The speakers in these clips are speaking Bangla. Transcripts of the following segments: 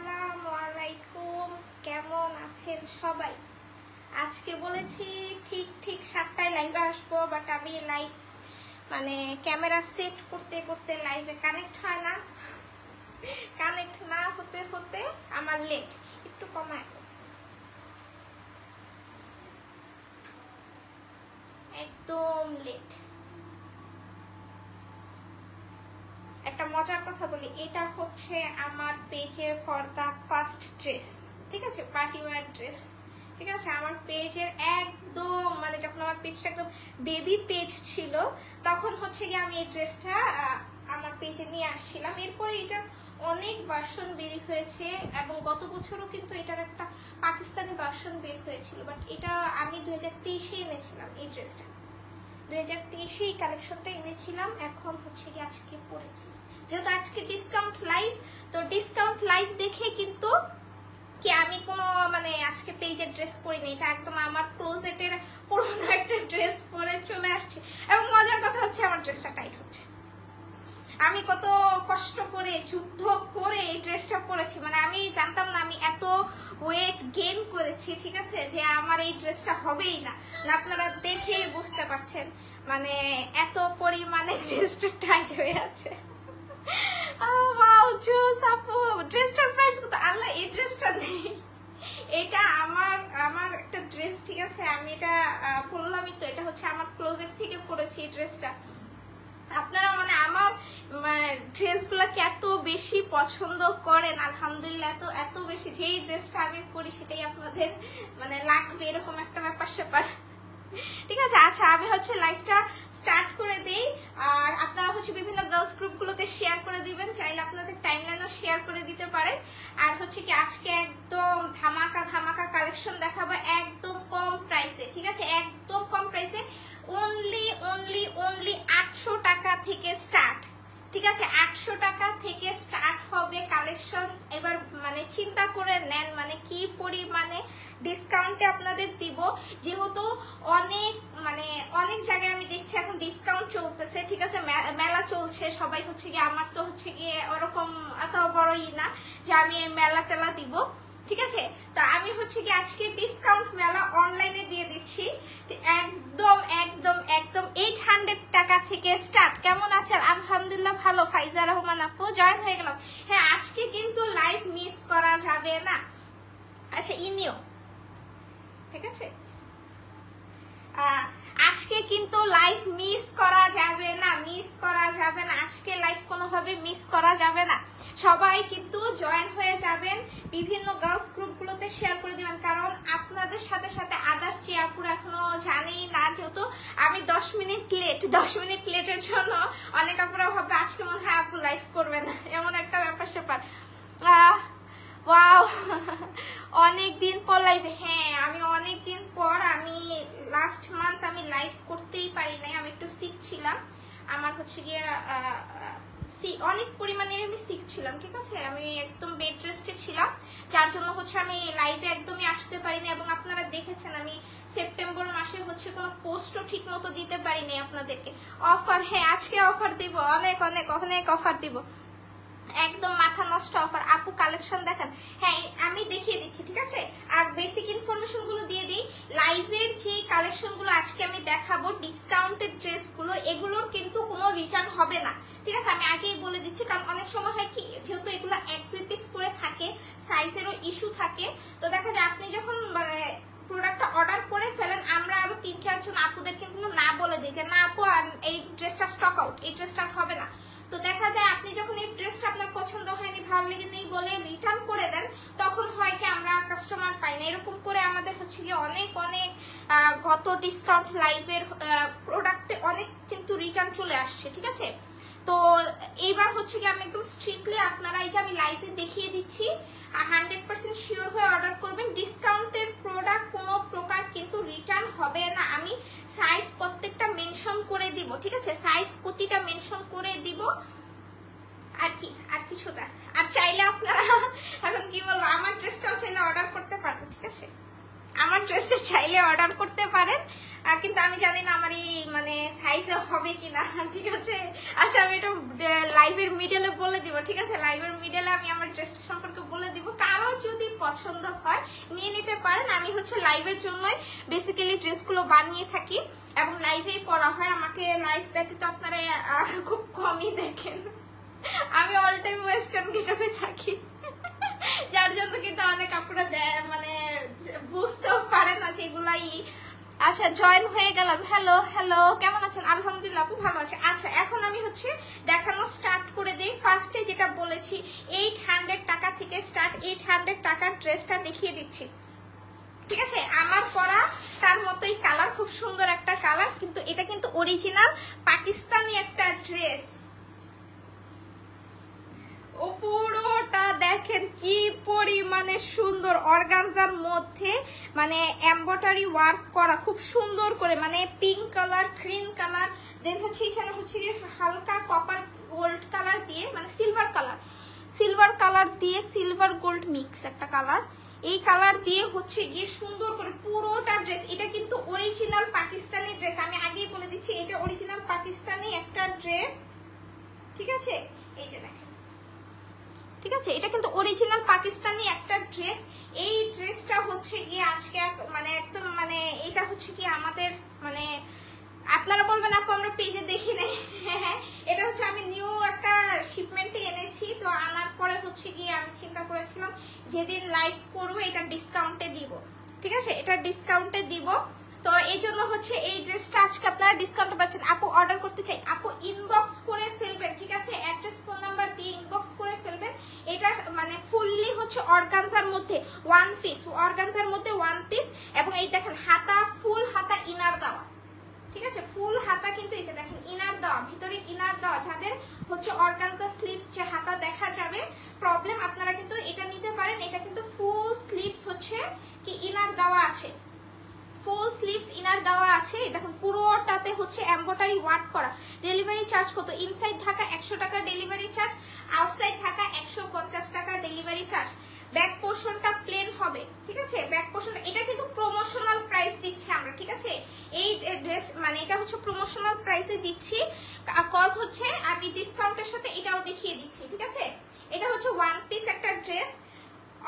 আসসালামু আলাইকুম, কেমন আছেন সবাই? আজকে বলেছি ঠিক 7টায় লাইভে আসবো, বাট আমি লাইভ মানে ক্যামেরা সেট করতে করতে লাইভে কানেক্ট হয় না। কানেক্ট না হতে হতে আমার লেট, একটু কমায় একদম লেট। একটা মজার কথা বলি, এটা হচ্ছে আমার পেজের ফর দা ফার্স্ট ড্রেস, ঠিক আছে, পার্টি ওয়্যার ড্রেস, ঠিক আছে। আমার পেজের একদম মানে যখন আমার পেজটা একদম বেবি পেজ ছিল তখন হচ্ছে গিয়ে আমি এই ড্রেসটা আমার পেজে নিয়ে আসছিলাম। এরপরে এটার অনেক ভার্সন বের হয়েছে এবং গত বছরও কিন্তু এটার একটা পাকিস্তানি ভার্সন বের হয়েছিল, বাট এটা আমি 2023-এ এনেছিলাম এই ড্রেসটা, 2023-এ এই কালেকশনটা এনেছিলাম। এখন হচ্ছে কি আজকে পরেছি, যেহেতু আজকে ডিসকাউন্ট লাইভ, তো ডিসকাউন্ট লাইভ দেখে কিন্তু কি আমি কোনো মানে আজকে পেজের ড্রেস পরিনি, এটা একদম আমার ক্লোজেটের পুরোনো একটা ড্রেস পরে চলে আসছে। এবং মজার কথা হচ্ছে আমার ড্রেসটা টাইট হচ্ছে। আমি কত কষ্ট করে যুদ্ধ করে এই ড্রেসটা পরেছি, মানে আমি জানতাম না আমি এত ওয়েট গেইন করেছি, ঠিক আছে, যে আমার এই ড্রেসটা হবেই না। আপনারা দেখেই বুঝতে পারছেন মানে এত পরিমাণে ড্রেসটা টাইট হয়ে আছে। ওয়াও জোস আপু, ড্রেসটার প্রাইস কত? আল্লাহ, এই ড্রেসটা নেই, এটা আমার একটা ড্রেস, ঠিক আছে, আমি এটা বললামই তো, এটা হচ্ছে আমার ক্লোজেট থেকে পরেছি এই ড্রেসটা। আপনারা মানে আমার ড্রেসগুলোকে এত বেশি পছন্দ করেন, আলহামদুলিল্লাহ, এত বেশি, যেই ড্রেসটা আমি পরি সেটাই আপনাদের মানে লাগবে, এরকম একটা ব্যাপার স্যাপার, ঠিক আছে। আচ্ছা, আমি হচ্ছে লাইভটা স্টার্ট করে দেই, আর আপনারা হচ্ছে বিভিন্ন গার্লস গ্রুপগুলোতে শেয়ার করে দিবেন, চাইলে আপনাদের টাইমলাইনও শেয়ার করে দিতে পারেন। আর হচ্ছে কি আজকে একদম ধামাকা কালেকশন দেখাবো একদম কম প্রাইসে, ঠিক আছে, একদম কম প্রাইসে, অনলি 800 টাকা থেকে স্টার্ট, ঠিক আছে, 800 টাকা থেকে স্টার্ট হবে কালেকশন। এবার মানে চিন্তা করে নেন মানে কি পরিমাণে ডিসকাউন্টে আপনাদের দিব, যেহেতু অনেক জায়গায় আমি দেখছি এখন ডিসকাউন্ট চলতেছে, ঠিক আছে, মেলা চলছে, সবাই হচ্ছে গিয়ে, আমার তো হচ্ছে গিয়ে ওরকম এত বড়ই না যে আমি মেলা টেলা দিব, ঠিক আছে। তো আমি হচ্ছে কি আজকে ডিসকাউন্ট মেলা অনলাইনে দিয়ে দিচ্ছি একদম 800 টাকা থেকে স্টার্ট। কেমন আছেন? আলহামদুলিল্লাহ ভালো। ফাইজা রহমান আপু জয়েন হয়ে গেলাম। হ্যাঁ, আজকে কিন্তু লাইভ মিস করা যাবে না। আচ্ছা, ইনিও ঠিক আছে, আজকে কিন্তু লাইভ মিস করা যাবে না, আজকে লাইভ কোনোভাবে মিস করা যাবে না। সবাই কিন্তু জয়েন হয়ে যাবেন, বিভিন্ন গার্লস গ্রুপগুলোতে শেয়ার করে দিবেন, কারণ আপনাদের সাথে সাথে আদার্স যে আপুরা এখনো জানেই না, যেহেতু আমি 10 মিনিট লেটের জন্য অনেক আপুরা ভাবে আজকে মনে হয় আপু লাইভ করবে না, এমন একটা ব্যাপার স্যাপার। ওয়াও, অনেকদিন পর লাইভ। হ্যাঁ, আমি অনেকদিন পর, আমি লাস্ট মান্থ আমি লাইভ করতেই পারি নাই, আমি একটু সিক ছিলাম, আমার হচ্ছে গিয়ে অনেক পরিমাণে আমি সিক ছিলাম, ঠিক আছে, আমি একদম বেড রেস্টে ছিলাম, যার জন্য হচ্ছে আমি লাইভে একদমই আসতে পারিনি। এবং আপনারা দেখেছেন আমি সেপ্টেম্বর মাসে হচ্ছে কোনো পোস্টও ঠিক মতো দিতে পারিনি আপনাদেরকে। অফার, হ্যাঁ আজকে অফার দিব, অনেক অফার দিব, একদম মাথা নষ্ট অফার। আপু কালেকশন দেখান। হ্যাঁ, আমি দেখিয়ে দিচ্ছি, ঠিক আছে। আর বেসিক ইনফরমেশন গুলো দিয়ে দিই, লাইভের যে কালেকশন গুলো আজকে আমি দেখাবো, ডিসকাউন্টেড ড্রেস গুলো, এগুলোর কিন্তু কোনো রিটার্ন হবে না, ঠিক আছে, আমি আগেই বলে দিচ্ছি। কারণ অনেক সময় হয় কি, যেহেতু এগুলো 1-2 পিস করে থাকে, সাইজেরও ইস্যু থাকে, তো দেখা যায় আপনি যখন প্রোডাক্টটা অর্ডার করে ফেলেন, আমরা আরো 3-4 জন আপুদের কিন্তু না বলে দিই যে না আপু এই ড্রেসটা স্টক আউট, এই ড্রেসটা হবে না। তো দেখা যায় আপনি যখন এই ড্রেসটা আপনার পছন্দ হয়নি, ভালো লেগে নেই বলে রিটার্ন করে দেন, তখন হয় কি আমরা কাস্টমার পাই না। এরকম করে আমাদের হচ্ছে গিয়ে অনেক গত ডিসকাউন্ট লাইভের প্রোডাক্টে অনেক কিন্তু রিটার্ন চলে আসছে, ঠিক আছে। তো এইবার হচ্ছে কি আমি একদম স্ট্রিক্টলি, আপনারা এই যে আমি লাইভে দেখিয়ে দিচ্ছি, 100% শিওর হয়ে অর্ডার করবেন। ডিসকাউন্টের প্রোডাক্ট কোনো প্রকার কিন্তু রিটার্ন হবে না। আমি সাইজ প্রত্যেকটা মেনশন করে দিব, ঠিক আছে, সাইজ প্রতিটা মেনশন করে দিব। আর কিছু না, আর চাইলে আপনারা এখন কি বলবো, আমার ড্রেসটাও চাইলে অর্ডার করতে পারেন, ঠিক আছে, আমার ড্রেসটা চাইলে অর্ডার করতে পারেন, কিন্তু কিন্তু আমি জানি না আমার এই মানে সাইজে হবে কিনা, ঠিক আছে। আচ্ছা আমি এটা লাইভের মিডলে বলে দিব, ঠিক আছে, লাইভের মিডলে আমি আমার ড্রেস সম্পর্কে বলে দিব। কারো যদি পছন্দ হয় নিয়ে নিতে পারেন। আমি হচ্ছে লাইভের জন্যই বেসিক্যালি ড্রেসগুলো বানিয়ে থাকি এবং লাইভেই পরা হয়। আমাকে লাইভ ব্যতীত আপনারা খুব কমই দেখেন, আমি অল টাইম ওয়েস্টার্ন গেটআপে থাকি, যার জন্য কিন্তু অনেক আপুরা মানে বুঝতেও পারে না যেগুলাই। আচ্ছা জয়েন হয়ে গেলাম, হ্যালো হ্যালো, কেমন আছেন? আলহামদুলিল্লাহ আপু ভালো আছে। আচ্ছা এখন আমি হচ্ছে দেখানো স্টার্ট করে দিই। ফার্স্টে যেটা বলেছি 800 টাকা থেকে স্টার্ট, 800 টাকার ড্রেসটা দেখিয়ে দিচ্ছি, ঠিক আছে। আমার পরা তার মতোই কালার, খুব সুন্দর একটা কালার, কিন্তু এটা কিন্তু অরিজিনাল পাকিস্তানি একটা ড্রেস। ও পুরোটা দেখেন কি পরিমাণে সুন্দর, অর্গানজার মধ্যে মানে এমব্রয়ডারি ওয়ার্ক করা খুব সুন্দর করে, মানে পিঙ্ক কালার, গ্রিন কালার, দেন হচ্ছে এখানে হচ্ছে হালকা কপার গোল্ড কালার দিয়ে, মানে সিলভার কালার দিয়ে সিলভার গোল্ড মিক্স একটা কালার, এই কালার দিয়ে হচ্ছে গিয়ে সুন্দর করে পুরোটা ড্রেস। এটা কিন্তু অরিজিনাল পাকিস্তানি ড্রেস, আমি আগেই বলে দিচ্ছি এটা অরিজিনাল পাকিস্তানি একটা ড্রেস, ঠিক আছে। এই যে দেখেন, ঠিক আছে, এটা কিন্তু অরিজিনাল পাকিস্তানি একটা ড্রেস। এই ড্রেসটা হচ্ছে গিয়ে আজকে মানে একদম মানে এটা হচ্ছে কি আমাদের মানে আপনারা বলবেন আপু আমরা পেজে দেখি নাই, এটা হচ্ছে আমি নিউ একটা শিপমেন্টে এনেছি। তো আনার পরে হচ্ছে গিয়ে আমি চিন্তা করেছিলাম যেদিন লাইভ করবো এটা ডিসকাউন্টে দিব, ঠিক আছে, এটা ডিসকাউন্টে দিব। তো এই জন্য হচ্ছে এই ড্রেসটা আজকে আপনারা ডিসকাউন্টে পাচ্ছেন। আপু অর্ডার করতে চাই, আপু ইনবক্স করে ফেলবেন, ঠিক আছে, অ্যাড্রেস ফোন নাম্বার দিয়ে ইনবক্স করে ফেলবেন। এটা মানে ফুললি হচ্ছে অর্গানজার মধ্যে ওয়ান পিস, অর্গানজার মধ্যে ওয়ান পিস, এবং এই দেখেন হাতা, ফুল হাতা ইনার দেওয়া, ঠিক আছে, ফুল হাতা কিন্তু এই যে দেখেন ইনার দেওয়া, ভিতরে ইনার দেওয়া। যাদের হচ্ছে অর্গানজা স্লিভস যে হাতা দেখা যাবে প্রবলেম, আপনারা কিন্তু এটা নিতে পারেন। এটা কিন্তু ফুল স্লিভস হচ্ছে কি ইনার দেওয়া আছে, ফুল স্লিভস ইনার দেওয়া আছে। দেখুন পুরোটাতে হচ্ছে এমব্রয়ডারি ওয়ার্ক করা। ডেলিভারি চার্জ কত? ইনসাইড ঢাকা 100 টাকা ডেলিভারি চার্জ, আউটসাইড ঢাকা 150 টাকা ডেলিভারি চার্জ। ব্যাক পোর্শনটা প্লেন হবে, ঠিক আছে, ব্যাক পোর্শনটা এটা কিন্তু প্রমোশনাল প্রাইস দিচ্ছি আমরা, ঠিক আছে। এই ড্রেস মানে এটা হচ্ছে প্রমোশনাল প্রাইসে দিচ্ছি, কজ হচ্ছে আমি ডিসকাউন্টের সাথে এটাও দেখিয়ে দিচ্ছি, ঠিক আছে। এটা হচ্ছে ওয়ান পিস একটা ড্রেস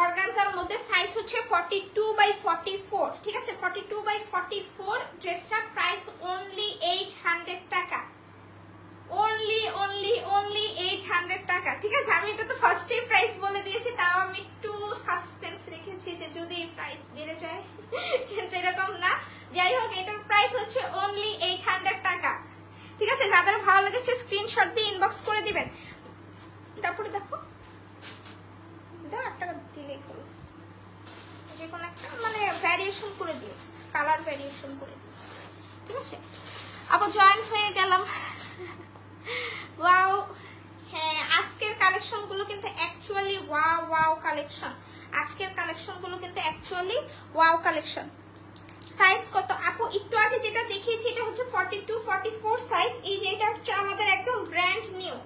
অর্গানজার মধ্যে, সাইজ হচ্ছে 42/44, ঠিক আছে, 42/44। ড্রেসটার প্রাইস অনলি 800 টাকা, অনলি 800 টাকা, ঠিক আছে। আমি এটা তো ফার্স্টে প্রাইস বলে দিয়েছি, তাও আমি একটু সাসপেন্স রেখেছি যে যদি প্রাইস বেড়ে যায়, কিন্তু এরকম না। যাই হোক এটার প্রাইস হচ্ছে অনলি 800 টাকা, ঠিক আছে। যাদের ভালো লেগেছে স্ক্রিনশট দিয়ে ইনবক্স করে দিবেন। তারপরে দেখো দাও 8 টাকা দিলেই হলো, যে কোনো একটা মানে ভ্যারিয়েশন করে দিও, কালার ভ্যারিয়েশন করে দিও, ঠিক আছে। আবার জয়েন হয়ে গেলাম, ওয়াও। হ্যাঁ আজকের কালেকশনগুলো কিন্তু অ্যাকচুয়ালি ওয়াও কালেকশন, আজকের কালেকশনগুলো কিন্তু অ্যাকচুয়ালি ওয়াও কালেকশন। সাইজ কত আপু? একটু আগে যেটা দেখিয়েছি এটা হচ্ছে 42-44 সাইজ। এই যে এটা হচ্ছে আমাদের একদম ব্র্যান্ড নিউ,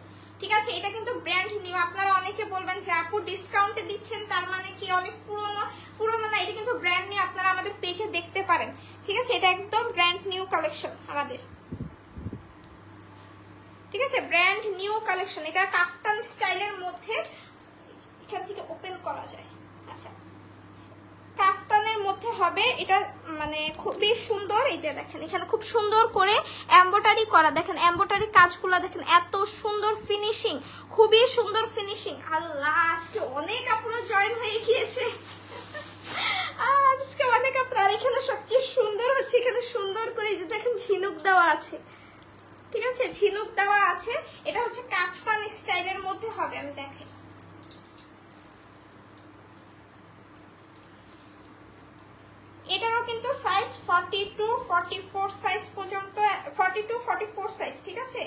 ঠিক আছে, এটা কিন্তু ব্র্যান্ড নিউ। আপনারা অনেকে বলবেন যে আপু ডিসকাউন্টে দিচ্ছেন তার মানে কি অনেক পুরনো না, এটা কিন্তু ব্র্যান্ড নিউ, আপনারা আমাদের পেজে দেখতে পারেন, ঠিক আছে। এটা একদম ব্র্যান্ড নিউ কালেকশন আমাদের, ঠিক আছে, ব্র্যান্ড নিউ কালেকশন। এটা কাফতান স্টাইলের মধ্যে, এখান থেকে ওপেন করা যায়, আচ্ছা, কাফতানের মধ্যে হবে এটা, মানে খুবই সুন্দর। এই যে দেখেন এখানে খুব সুন্দর করে এমব্রয়ডারি করা, দেখেন এমব্রয়ডারি কাজগুলো দেখেন, এত সুন্দর ফিনিশিং, খুবই সুন্দর ফিনিশিং। আল্লাহ আজকে অনেক আপনারা জয়েন হয়ে গিয়েছে, আজকে অনেক আপনারা। এখানে সবচেয়ে সুন্দর হচ্ছে এখানে সুন্দর করে এই যে দেখেন ঝিনুক দেওয়া আছে, ঠিক আছে, ঝিনুক দেওয়া আছে। এটা হচ্ছে কাফতান স্টাইলের মধ্যে হবে, আমি দেখাই। এটারও কিন্তু সাইজ 42-44 সাইজ পর্যন্ত, 42-44 সাইজ, ঠিক আছে।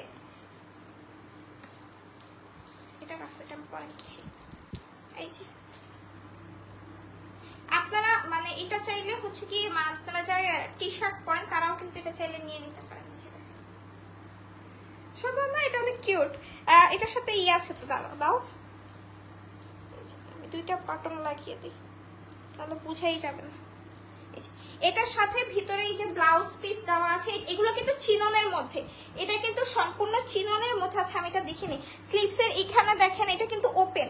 এটা রাখো, এটা আমি পরে নিচ্ছি। এই যে আপনারা মানে এটা চাইলে হচ্ছে কি আপনারা যারা টি শার্ট পরেন তারাও কিন্তু এটা চাইলে নিয়ে নিতে পারেন। শোনো না এটা অনেক কিউট, এটার সাথে ই আছে তো, দাও আমি দুইটা বাটন লাগিয়ে দিই, তাহলে বুঝাই যাবে না। এটার সাথে ভিতরে এই যে ব্লাউজ পিস দেওয়া আছে, এগুলো কিন্তু চিননের মধ্যে, এটা কিন্তু সম্পূর্ণ চিননের মধ্যে আছে। আমি এটা দেখিনি, স্লিভসের এখানে দেখেন এটা কিন্তু ওপেন,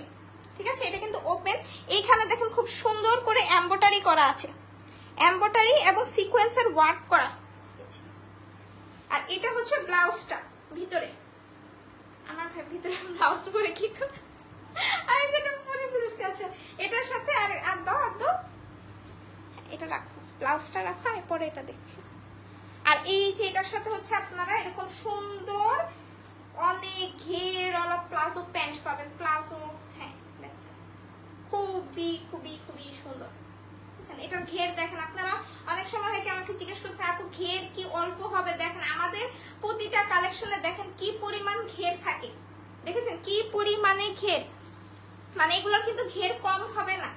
ঠিক আছে, এটা কিন্তু ওপেন। এইখানে দেখেন খুব সুন্দর করে এমব্রয়ডারি করা আছে, এমব্রয়ডারি এবং সিকোয়েন্সের ওয়ার্ক করা। আর এটা হচ্ছে ব্লাউজটা ভিতরে, আমার ভাই ভিতরে ব্লাউজ পরে কি করে আমি যেটা পরে বুঝছি। আচ্ছা এটার সাথে আর দাও এটা রাখো, ব্লাউজটা রাখো, আমি পরে এটা দেখছি। আর এই যে এটার সাথে হচ্ছে আপনারা এরকম সুন্দর অনেক ঘেরওয়ালা প্লাজো প্যান্ট পাবেন, প্লাজো, হ্যাঁ দেখেন খুবই খুবই খুবই সুন্দর। এটার ঘের দেখেন, আপনারা অনেক সময় হয় কি আমাকে জিজ্ঞেস করতে আপু ঘের কি অল্প হবে, দেখেন আমাদের প্রতিটা কালেকশনে দেখেন কি পরিমাণ ঘের থাকে, দেখেছেন কি পরিমাণে ঘের, মানে এগুলোর কিন্তু ঘের কম হবে না।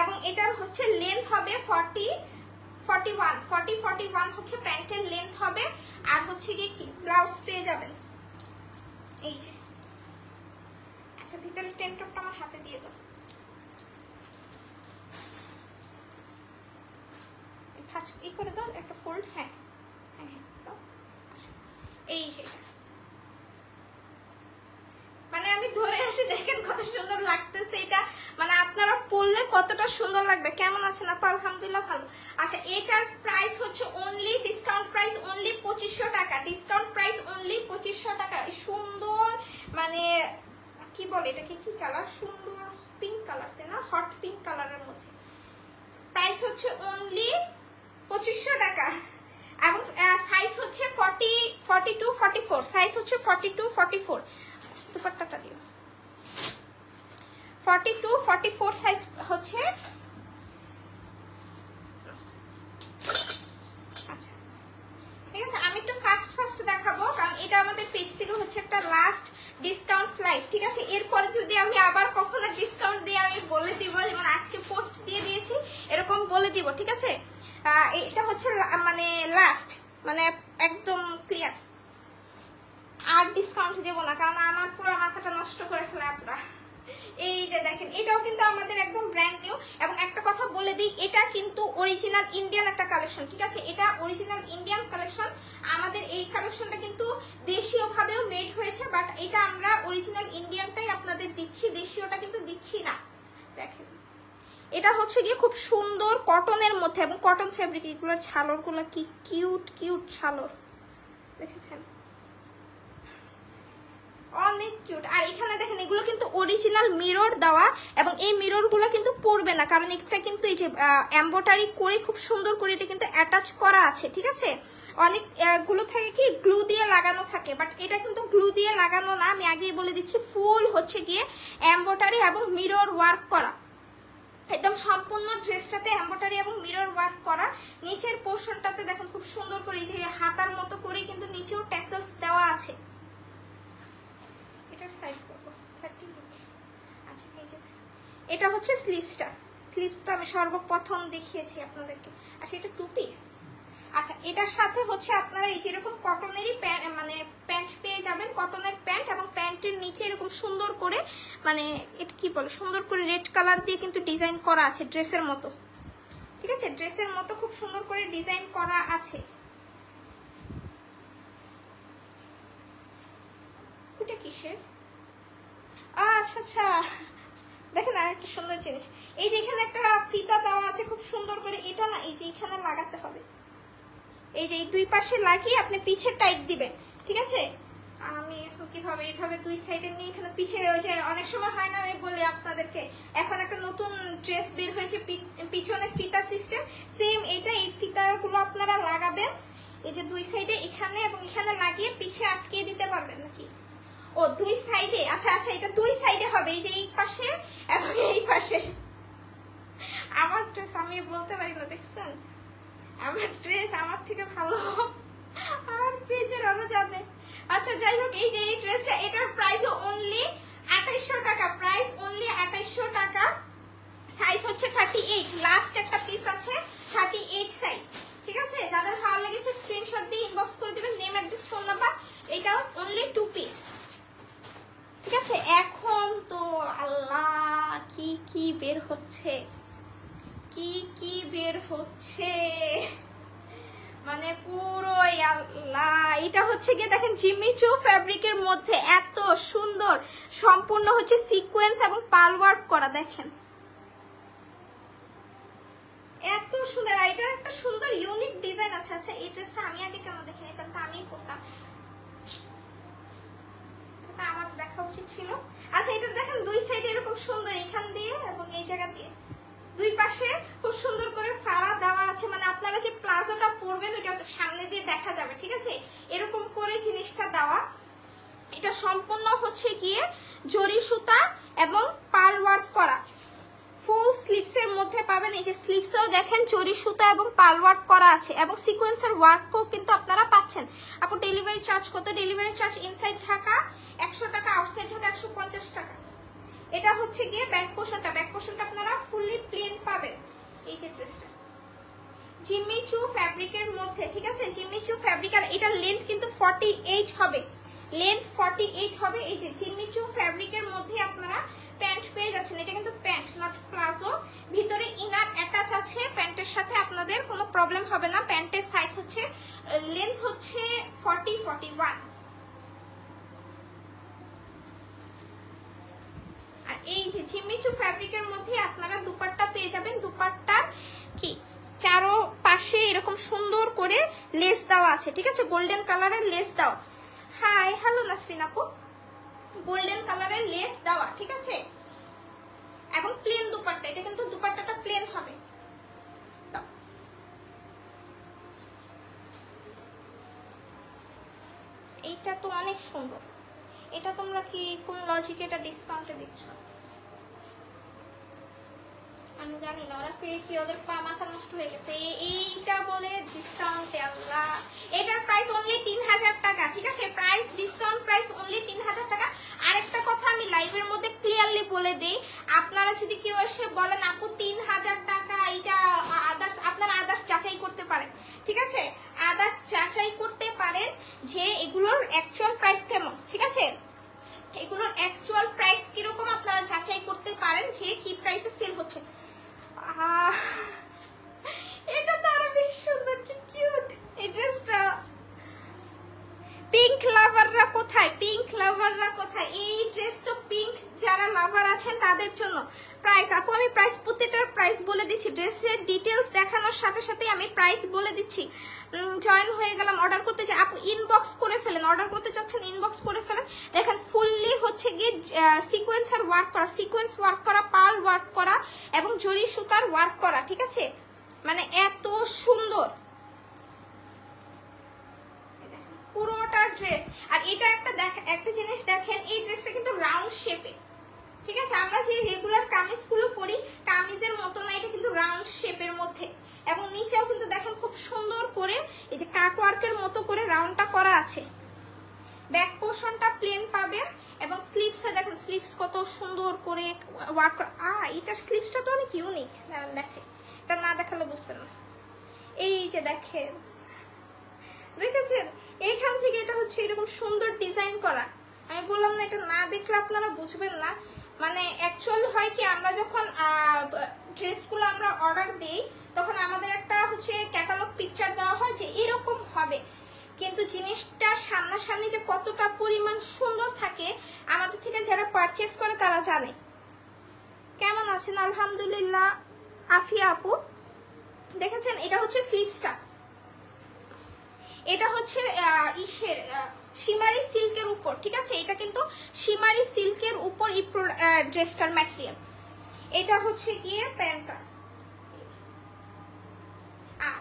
এবং এটার হচ্ছে লেন্থ হবে 41 হচ্ছে প্যান্টের লেন্থ হবে। আর হচ্ছে কি ব্লাউজ পেয়ে যাবেন এই যে। আচ্ছা ভিতরে টেন্টপটা আমার হাতে দিয়ে দাও, এই করে দাও একটা ফোল্ড, হ্যাঁ হ্যাঁ হ্যাঁ এই সেটা, মানে আমি ধরে আসি দেখেন কত সুন্দর লাগতেছে এটা, মানে আপনারা পরলে কতটা সুন্দর লাগবে। কেমন আছেন আপু? আলহামদুলিল্লাহ ভালো। আচ্ছা এটার প্রাইস হচ্ছে অনলি ডিসকাউন্ট প্রাইস অনলি 2500 টাকা, ডিসকাউন্ট প্রাইস অনলি 2500 টাকা। সুন্দর মানে কি বলে এটাকে, কি কালার, সুন্দর পিঙ্ক কালার, তাই না, হট পিঙ্ক কালারের মধ্যে। প্রাইস হচ্ছে অনলি 2500 টাকা এবং সাইজ হচ্ছে 42-44, সাইজ হচ্ছে 42-44। দুপাট্টাটা দিও, 42-44 সাইজ হচ্ছে। আচ্ছা ঠিক আছে, আমি একটু ফাস্ট দেখাবো কারণ এটা আমাদের পেজ থেকে হচ্ছে একটা লাস্ট ডিসকাউন্ট লাইভ, ঠিক আছে। এরপরে যদি আমি আবার কখনো ডিসকাউন্ট দিয়ে আমি বলে দিব, যেমন আজকে পোস্ট দিয়ে দিয়েছি এরকম বলে দিব, ঠিক আছে। এটা হচ্ছে মানে লাস্ট, মানে একদম ক্লিয়ার, আর ডিসকাউন্ট দেবো না কারণ আমার পুরো মাথাটা নষ্ট করে ফেলে আপনারা। এই যে দেখেন এটাও কিন্তু আমাদের একদম ব্র্যান্ড নিউ। এবং একটা কথা বলে দিই, এটা কিন্তু অরিজিনাল ইন্ডিয়ান একটা কালেকশন, ঠিক আছে, এটা অরিজিনাল ইন্ডিয়ান কালেকশন। আমাদের এই কালেকশনটা কিন্তু দেশীয় ভাবেও মেড হয়েছে, বাট এটা আমরা অরিজিনাল ইন্ডিয়ানটাই আপনাদের দিচ্ছি, দেশীয়টা কিন্তু দিচ্ছি না। দেখেন এটা হচ্ছে গিয়ে খুব সুন্দর কটনের মধ্যে এবং কটন ফেব্রিক, এগুলোর ছালরগুলো কি কিউট কিউট ছালর, দেখেছেন অনেক কিউট। আর এখানে দেখেন এগুলো কিন্তু অরিজিনাল মিরর দেওয়া এবং এই মিররগুলো কিন্তু পড়বে না কারণ এটা কিন্তু এই যে এমব্রয়ডারি করে খুব সুন্দর করে এটা কিন্তু অ্যাটাচ করা আছে, ঠিক আছে। অনেক গুলো থাকে কি গ্লু দিয়ে লাগানো থাকে, বাট এটা কিন্তু গ্লু দিয়ে লাগানো না, আমি আগেই বলে দিচ্ছি, ফুল হচ্ছে গিয়ে এমব্রয়ডারি এবং মিরর ওয়ার্ক করা, একদম সম্পূর্ণ ড্রেসটাতে এমব্রয়ডারি এবং মিরর ওয়ার্ক করা। নিচের পোর্শনটাতে দেখেন খুব সুন্দর করে এই যে হাতার মতো করে কিন্তু নিচেও ট্যাসেলস দেওয়া আছে। এটার সাইজ কত, 30 ইঞ্চ। আচ্ছা এই যে এটা হচ্ছে স্লিভসটা, স্লিভসটা আমি সর্বপ্রথম দেখিয়েছি আপনাদেরকে। আচ্ছা এটা 2 পিস। আচ্ছা এটার সাথে হচ্ছে আপনারা এই যেরকম কটনেরই মানে প্যান্ট পেয়ে যাবেন, কটনের প্যান্ট এবং প্যান্টের নিচে এরকম সুন্দর করে মানে এটা কি বলে সুন্দর করে রেড কালার দিয়ে কিন্তু ডিজাইন করা আছে ড্রেসের মতো, ঠিক আছে, ড্রেসের মতো খুব সুন্দর করে ডিজাইন করা আছে। এটা কিসের? আচ্ছা আচ্ছা দেখেন আর একটা সুন্দর জিনিস, এই যে এখানে একটা ফিতা দেওয়া আছে খুব সুন্দর করে, এটা না এই যে এখানে লাগাতে হবে, এই যে এই দুই পাশে লাগিয়ে আপনি পিছে টাইট দিবেন, ঠিক আছে। আমি কিভাবে এইভাবে দুই সাইডে নিয়ে এখানে পিছে, ওই যে অনেক সময় হয় না, আমি বলি আপনাদেরকে এখন একটা নতুন ড্রেস বের হয়েছে পিছনে ফিতা সিস্টেম, সেম এটা, এই ফিতাগুলো আপনারা লাগাবেন এই যে দুই সাইডে এখানে এবং এখানে লাগিয়ে পিছে আটকে দিতে পারবেন নাকি। ও দুই সাইডে, আচ্ছা আচ্ছা এটা দুই সাইডে হবে, এই যে এই পাশে এবং এই পাশে। আমার ড্রেস আমি বলতে পারি না, দেখছেন আমার ড্রেস আমার থেকে ভালো আমার পেজের আরো জানে। আচ্ছা যাই হোক এই যে এই ড্রেসটা, এটার প্রাইস অনলি 2800 টাকা, প্রাইস অনলি 2800 টাকা। সাইজ হচ্ছে 38, লাস্ট একটা পিস আছে 38 সাইজ, ঠিক আছে। যাদের ভালো লেগেছে স্ক্রিনশট দিয়ে ইনবক্স করে দিবেন, নেম অ্যাড্রেস ফোন নাম্বার। এটাও অনলি 2 পিস, ঠিক আছে। এখন তো আল্লাহ কি কি বের হচ্ছে, কি কি বের হচ্ছে, মানে পুরো আল্লাহ। এটা হচ্ছে গিয়ে দেখেন জিম্মি চু ফ্যাব্রিকের মধ্যে এত সুন্দর, সম্পূর্ণ হচ্ছে সিকোয়েন্স এবং পার্ল ওয়ার্ক করা, দেখেন এত সুন্দর। এটার একটা সুন্দর ইউনিক ডিজাইন আছে। আচ্ছা এই ড্রেসটা আমি আগে কেন দেখিনি, তাহলে তো আমিই পরতাম, এটা আমার দেখা উচিত ছিল। আচ্ছা এটা দেখেন দুই সাইডে এরকম সুন্দর, এখান দিয়ে এবং এই জায়গা দিয়ে দুই পাশে খুব সুন্দর করে ফাড়া দেওয়া আছে, মানে আপনারা যে প্লাজোটা পরবেন ওটা সামনে দিয়ে দেখা যাবে, ঠিক আছে, এরকম করে জিনিসটা দেওয়া। এটা সম্পূর্ণ হচ্ছে গিয়ে জরি সুতা এবং পার্ল ওয়ার্ক করা, ফুল স্লিভসের মধ্যে পাবেন। এই যে স্লিভসেও দেখেন জরি সুতা এবং পার্ল ওয়ার্ক করা আছে এবং সিকোয়েন্সের ওয়ার্কও কিন্তু আপনারা পাচ্ছেন। আপু ডেলিভারি চার্জ কত? ডেলিভারি চার্জ ইনসাইড ঢাকা 100 টাকা, আউটসাইড ঢাকা 150 টাকা। এটা হচ্ছে গিয়ে ব্যাক পোর্শনটা আপনারা ফুললি প্লেন পাবেন। এই যে ড্রেসটা জিম্মি চু ফ্যাব্রিকের মধ্যে, ঠিক আছে, জিম্মি চু ফ্যাব্রিক, আর এটা লেন্থ কিন্তু 48 হবে, লেন্থ 48 হবে। এই যে জিম্মি চু ফ্যাব্রিকের মধ্যে আপনারা প্যান্ট পেয়ে যাচ্ছেন। এটা কিন্তু প্যান্ট নট প্লাজো, ভিতরে ইনার অ্যাটাচ আছে, প্যান্টের সাথে আপনাদের কোনো প্রবলেম হবে না। প্যান্টের সাইজ হচ্ছে, লেন্থ হচ্ছে 41। আর এই যে জিম্মি চু ফ্যাব্রিকের মধ্যে আপনারা দুপাট্টা পেয়ে যাবেন। দুপাট্টার কি চারো পাশে এরকম সুন্দর করে লেস দেওয়া আছে, ঠিক আছে, গোল্ডেন কালারের লেস দেওয়া। হাই হ্যালো নাসরিন আপু, গোল্ডেন কালারের লেস দেওয়া, ঠিক আছে, এবং প্লেন দুপাট্টা। এটা কিন্তু দুপাট্টাটা প্লেন হবে। এইটা তো অনেক সুন্দর। এটা তোমরা কি কোন লজিকে এটা ডিসকাউন্টে দিচ্ছ আমি জানি না, ওরা পেয়ে কি ওদের পা মাথা নষ্ট হয়ে গেছে। এইটা বলে ডিসকাউন্টে, আল্লাহ। এটার প্রাইস অনলি 3000 টাকা, ঠিক আছে, প্রাইস ডিসকাউন্ট প্রাইস অনলি 3000 টাকা। আরেকটা কথা আমি লাইভের মধ্যে ক্লিয়ারলি বলে দেই, আপনারা যদি কেউ এসে বলেন আপু 3000 টাকা, এটা আদার্স, আপনারা আদার্স যাচাই করতে পারেন, ঠিক আছে, আদার্স যাচাই করতে পারেন যে এগুলোর অ্যাকচুয়াল প্রাইস কেমন, ঠিক আছে, এগুলোর অ্যাকচুয়াল প্রাইস কিরকম আপনারা যাচাই করতে পারেন যে কি প্রাইসে সেল হচ্ছে। এটা তো আরো বেশি সুন্দর, কি কিউট এই ড্রেসটা। পিঙ্ক লাভাররা কোথায়, পিঙ্ক লাভাররা কোথায়? এই ড্রেস তো পিঙ্ক যারা লাভার আছেন তাদের জন্য। প্রাইস আপু আমি প্রাইস, প্রত্যেকটার প্রাইস বলে দিচ্ছি, ড্রেসের ডিটেলস দেখানোর সাথে সাথে আমি প্রাইস বলে দিচ্ছি। জয়েন হয়ে গেলাম, অর্ডার করতে চাই আপু ইনবক্স করে ফেলেন, অর্ডার করতে চাচ্ছেন ইনবক্স করে ফেলেন। দেখেন ফুললি হচ্ছে গিয়ে সিকোয়েন্সের ওয়ার্ক করা, সিকোয়েন্স ওয়ার্ক করা, পার্ল ওয়ার্ক করা এবং জরি সুতার ওয়ার্ক করা, ঠিক আছে, মানে এত সুন্দর পুরোটা ড্রেস। আর এটা একটা জিনিস দেখেন, এই ড্রেসটা কিন্তু রাউন্ড শেপে, ঠিক আছে, আমরা যে রেগুলার কামিজগুলো পরি কামিজের মতো না, এটা কিন্তু রাউন্ড শেপের মধ্যে এবং নিচেও কিন্তু দেখেন খুব সুন্দর করে এই যে কাট ওয়ার্কের মতো করে রাউন্ডটা করা আছে। ব্যাক পোর্শনটা প্লেন পাবে এবং স্লিভসে দেখেন স্লিভস কত সুন্দর করে ওয়ার্ক করা। এটার স্লিভসটা তো অনেক ইউনিক, দেখে এটা না দেখালে বুঝবেন না। এই যে দেখেন, দেখেছেন এইখান থেকে এটা হচ্ছে এরকম সুন্দর ডিজাইন করা। আমি বললাম না এটা না দেখলে আপনারা বুঝবেন না। মানে অ্যাকচুয়াল হয় কি, আমরা যখন ড্রেসগুলো আমরা অর্ডার দিই তখন আমাদের একটা হচ্ছে ক্যাটালগ পিকচার দেওয়া হয় যে এরকম হবে, কিন্তু জিনিসটা সামনাসামনি যে কতটা পরিমাণ সুন্দর থাকে আমাদের থেকে যারা পারচেস করে তারা জানে। কেমন আছেন? আলহামদুলিল্লাহ আফিয়া আপু। দেখেছেন এটা হচ্ছে স্লিভসটা, এটা হচ্ছে ইসের শিমারি সিল্কের উপর, ঠিক আছে, এটা কিন্তু শিমারি সিল্কের উপর এই ড্রেসটার ম্যাটেরিয়াল। এটা হচ্ছে গিয়ে প্যান্টটা,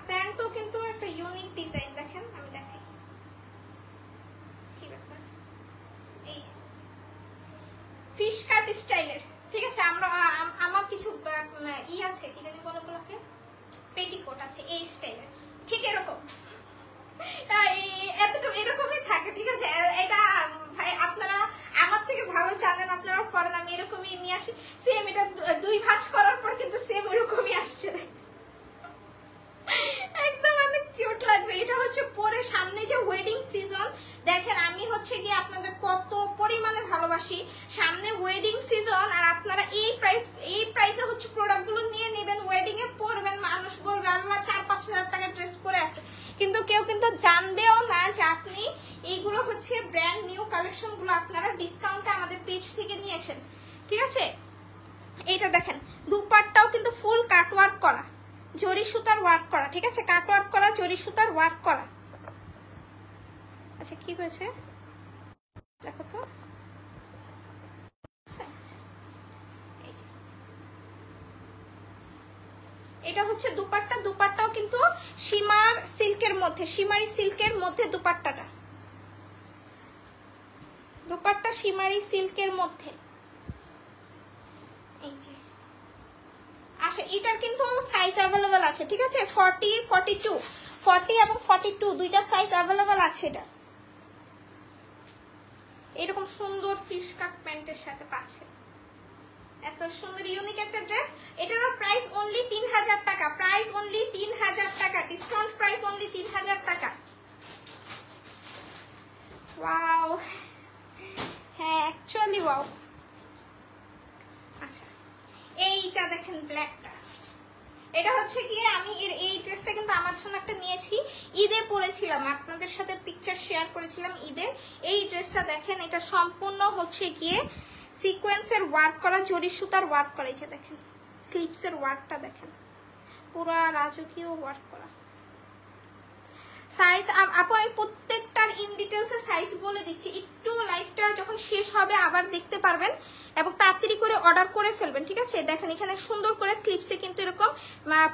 প্যান্টও কিন্তু একটা ইউনিক ডিজাইন। দেখেন আমি দেখাই কি ব্যাপার, এই ফিশ কাট স্টাইলের, ঠিক আছে, আমরা আমার কিছু আছে কি জানি বলো গুলোকে, পেটিকোট আছে এই স্টাইলের, ঠিক এরকম এতটুকু এরকমই থাকে, ঠিক আছে। এটা ভাই আপনারা আমার থেকে ভালো জানেন, আপনারা করেন, আমি এরকমই নিয়ে আসি সেম। এটা 2 ভাঁজ করার পর কিন্তু সেম এরকমই আসছে, একদম অনেক কিউট লাগবে। এটা হচ্ছে পরে সামনে যে ওয়েডিং সিজন, দেখেন আমি হচ্ছে গিয়ে আপনাদের কত পরিমাণে ভালোবাসি, সামনে ওয়েডিং সিজন, আর আপনারা এই প্রাইসে হচ্ছে প্রোডাক্টগুলো নিয়ে নেবেন, ওয়েডিং এ পরে জানবেও না যে আপনি এইগুলো হচ্ছে ব্র্যান্ড নিউ কালেকশনগুলো আপনারা ডিসকাউন্টে আমাদের পেজ থেকে নিয়েছেন, ঠিক আছে। এইটা দেখেন দুপাট্টাও কিন্তু ফুল কাটওয়ার্ক করা, জরি সুতার ওয়ার্ক করা, ঠিক আছে, কাটওয়ার্ক করা, জরি সুতার ওয়ার্ক করা। আচ্ছা কি হয়েছে দেখো তো, এটা হচ্ছে দুপাট্টা, দুপাট্টাও কিন্তু শিমার সিল্কের মধ্যে, শিমারি সিল্কের মধ্যে দুপাট্টাটা, দুপাট্টা শিমারি সিল্কের মধ্যে। এই যে আচ্ছা এটার কিন্তু সাইজ অ্যাভেলেবেল আছে, ঠিক আছে, 40, 42, 40 এবং 42 দুইটা সাইজ অ্যাভেলেবেল আছে। এটা এরকম সুন্দর ফিশ কাট প্যান্টের সাথে পাচ্ছে, এত সুন্দর ইউনিক একটা ড্রেস। এটার প্রাইস অনলি 3000 টাকা, প্রাইস অনলি 3000 টাকা, ডিসকাউন্ট প্রাইস অনলি 3000 টাকা। ওয়াও, হ্যাঁ অ্যাকচুয়ালি ওয়াও। আচ্ছা এইটা দেখেন ব্ল্যাকটা, এটা হচ্ছে গিয়ে আমি এই ড্রেসটা কিন্তু আমার জন্য একটা নিয়েছি, ঈদে পরেছিলাম, আপনাদের সাথে পিকচার শেয়ার করেছিলাম ঈদে। এই ড্রেসটা দেখেন, এটা সম্পূর্ণ হচ্ছে গিয়ে সিকোয়েন্সের ওয়ার্ক করা, জরি সুতার ওয়ার্ক করা। এই যে দেখেন স্লিপসের ওয়ার্কটা দেখেন, পুরা রাজকীয় ওয়ার্ক করা। সাইজ আপু আমি প্রত্যেকটার ইন ডিটেলসে সাইজ বলে দিচ্ছি, একটু লাইভটা যখন শেষ হবে আবার দেখতে পারবেন এবং তাড়াতাড়ি করে অর্ডার করে ফেলবেন, ঠিক আছে। দেখেন এখানে সুন্দর করে স্লিপসে কিন্তু এরকম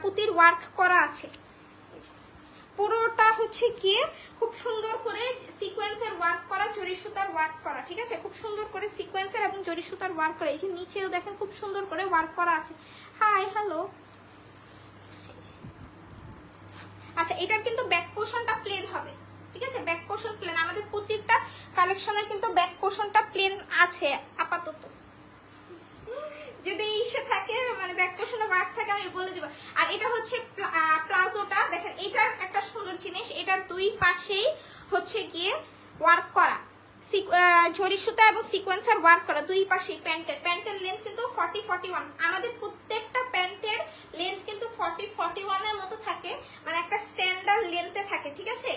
পুতির ওয়ার্ক করা আছে, পুরোটা হচ্ছে গিয়ে খুব সুন্দর করে সিকোয়েন্সের ওয়ার্ক করা, জরি সুতার ওয়ার্ক করা, ঠিক আছে, খুব সুন্দর করে সিকোয়েন্সের এবং জরি সুতার ওয়ার্ক করা। এই যে নিচেও দেখেন খুব সুন্দর করে ওয়ার্ক করা আছে। Hi hello. আচ্ছা এটার কিন্তু ব্যাক পোর্শনটা প্লেন হবে, ঠিক আছে, ব্যাক পোর্শন প্লেন। আমাদের প্রত্যেকটা কালেকশনের কিন্তু ব্যাক পোর্শনটা প্লেন আছে আপাতত, যদি ইসে থাকে মানে ব্যাক পোর্শনে ওয়ার্ক থাকে আমি বলে দিব। আর এটা হচ্ছে প্লাজোটা দেখেন, এটার একটা সুন্দর জিনিস, এটার দুই পাশেই হচ্ছে গিয়ে ওয়ার্ক করা, জরি সুতা এবং সিকোয়েন্সার ওয়ার্ক করা দুই পাশেই। প্যান্টের লেন্থ কিন্তু 40, 41, আমাদের প্রত্যেকটা প্যান্টের লেন্থ কিন্তু 40, 41 এর মতো থাকে, মানে একটা স্ট্যান্ডার্ড লেন্থে থাকে, ঠিক আছে।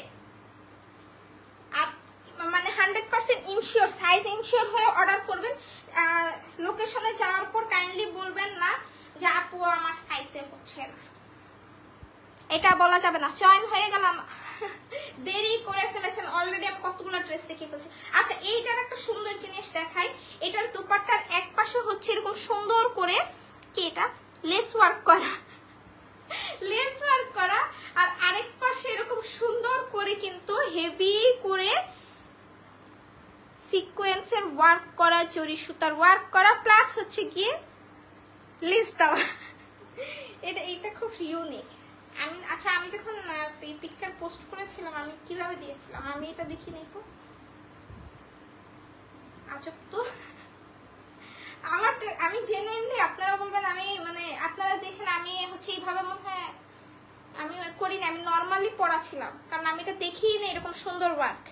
আর মানে 100% ইনশিওর, সাইজ ইনশিওর হয়ে অর্ডার করবেন। লোকেশনে যাওয়ার পর কাইন্ডলি বলবেন না যে আপু আমার সাইজে হচ্ছে না, এটা বলা যাবে না। চয়েন হয়ে গেলাম, দেরি করে ফেলেছেন অলরেডি, আমি কতগুলো ড্রেস দেখে ফেলছি। আচ্ছা এইটার একটা সুন্দর জিনিস দেখাই, এটার দুপাট্টার এক পাশে হচ্ছে এরকম সুন্দর করে কি এটা লেস ওয়ার্ক করা, লেস ওয়ার্ক করা, আর আরেক পাশে এরকম সুন্দর করে কিন্তু হেভি করে সিকোয়েন্সের ওয়ার্ক করা, জরি সুতার ওয়ার্ক করা, প্লাস হচ্ছে গিয়ে লেস দেওয়া। এটা খুব ইউনিক। আচ্ছা আমি যখন পিকচার পোস্ট করেছিলাম আমি কিভাবে দিয়েছিলাম, আমি এটা দেখিনি তো, আজব তো। আমি জেনুইনলি, আপনারা বলবেন আমি মানে আপনারা দেখেন আমি হচ্ছে এইভাবে মনে হয় আমি করি না, আমি নর্মালি পড়াছিলাম, কারণ আমি এটা দেখিই না এরকম সুন্দর ওয়ার্ক।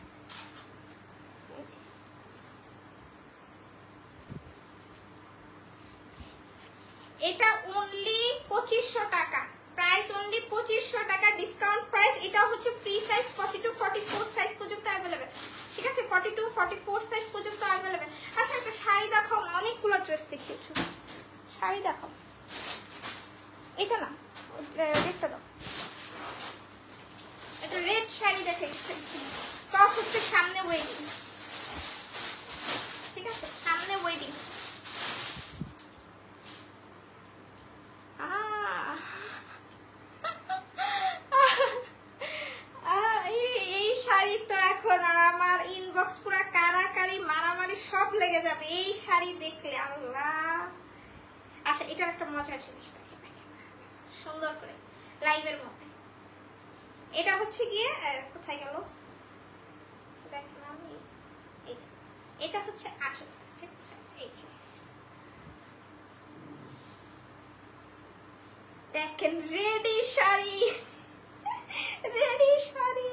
এটা অনলি 2500 টাকা, প্রাইস অনলি 2500 টাকা, ডিসকাউন্ট প্রাইস। এটা হচ্ছে ফ্রি সাইজ 42, 44 সাইজ পর্যন্ত अवेलेबल, ঠিক আছে, 42, 44 সাইজ পর্যন্ত अवेलेबल। আচ্ছা একটা শাড়ি দেখাও, অনেকগুলো ড্রেস দেখিয়েছো, শাড়ি দেখাও। এটা না, রেডটা দাও, এটা রেড শাড়ি দেখাইছে। টপ হচ্ছে সামনে ওয়েডিং, ঠিক আছে, সামনে ওয়েডিং। এই শাড়ি তো এখন আমার ইনবক্স পুরো কারাকারি মারামারি সব লেগে যাবে এই শাড়ি দেখলে, আল্লাহ। আচ্ছা এটার একটা মজার জিনিস দেখেন, সুন্দর করে লাইভের মধ্যে। এটা হচ্ছে গিয়ে কোথায় গেল দেখলাম, এটা হচ্ছে আঁচলটা, ঠিক আছে, এই যে দেখেন রেডি শাড়ি, রেডি শাড়ি।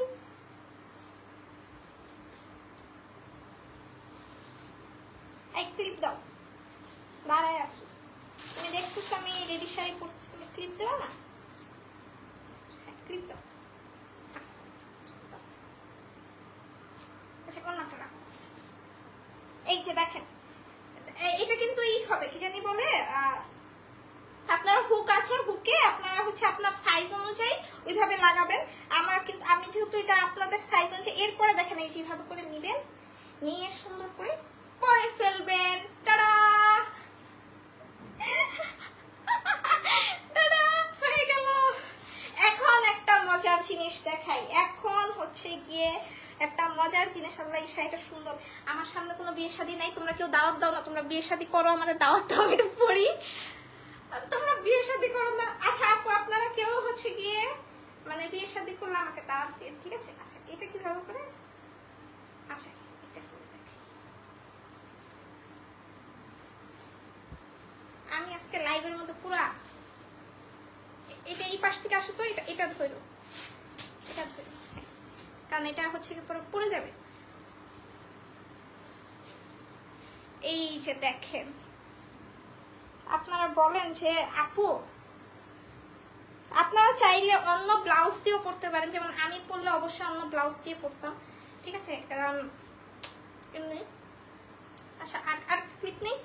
এক ক্লিপ দাও, দাঁড়ায় আসো, তুমি দেখতেছো আমি রেডি শাড়ি পরছি, ক্লিপ দেবো না, ক্লিপ দাও। যে দেখেন এটা কিন্তু ই হবে কি জানি বলে আপনার হুক আছে, হুকে আপনারা হচ্ছে আপনার সাইজ অনুযায়ী ওইভাবে লাগাবেন। আমার কিন্তু আমি যেহেতু এটা আপনাদের সাইজ অনুযায়ী, এরপরে দেখেন এই যেভাবে করে নিবেন, নিয়ে সুন্দর করে পরে ফেলবেন। টাডা টাডা হয়ে গেল। এখন একটা মজার জিনিস দেখাই, এখন হচ্ছে গিয়ে একটা মজার জিনিস। আল্লাহ এই শাড়িটা সুন্দর। আমার সামনে কোনো বিয়ে শাদী নাই, তোমরা কেউ দাওয়াত দাও না, তোমরা বিয়ে শাদী করো, আমার দাওয়াত দাও, আমি একটু পড়ি। তোমরা বিয়ে শাদী করো না। আচ্ছা আপু আপনারা কেউ হচ্ছে গিয়ে মানে বিয়ে শাদী করলে আমাকে দাওয়াত দিন, ঠিক আছে? আচ্ছা এটা কিভাবে করে, আচ্ছা এটা করে দেখি। আমি আজকে লাইভের মধ্যে পুরা এটা এই পাশ থেকে আসো তো, এটা ধরো, এটা ধরো, কারণ এটা হচ্ছে কি পরে পড়ে যাবে। এই যে দেখেন, আপনারা বলেন যে আপু আপনারা চাইলে অন্য ব্লাউজ দিয়েও পরতে পারেন, যেমন আমি পরলে অবশ্যই অন্য ব্লাউজ দিয়ে পরতাম, ঠিক আছে? কারণ এমনি। আচ্ছা আর ক্লিপ নেই,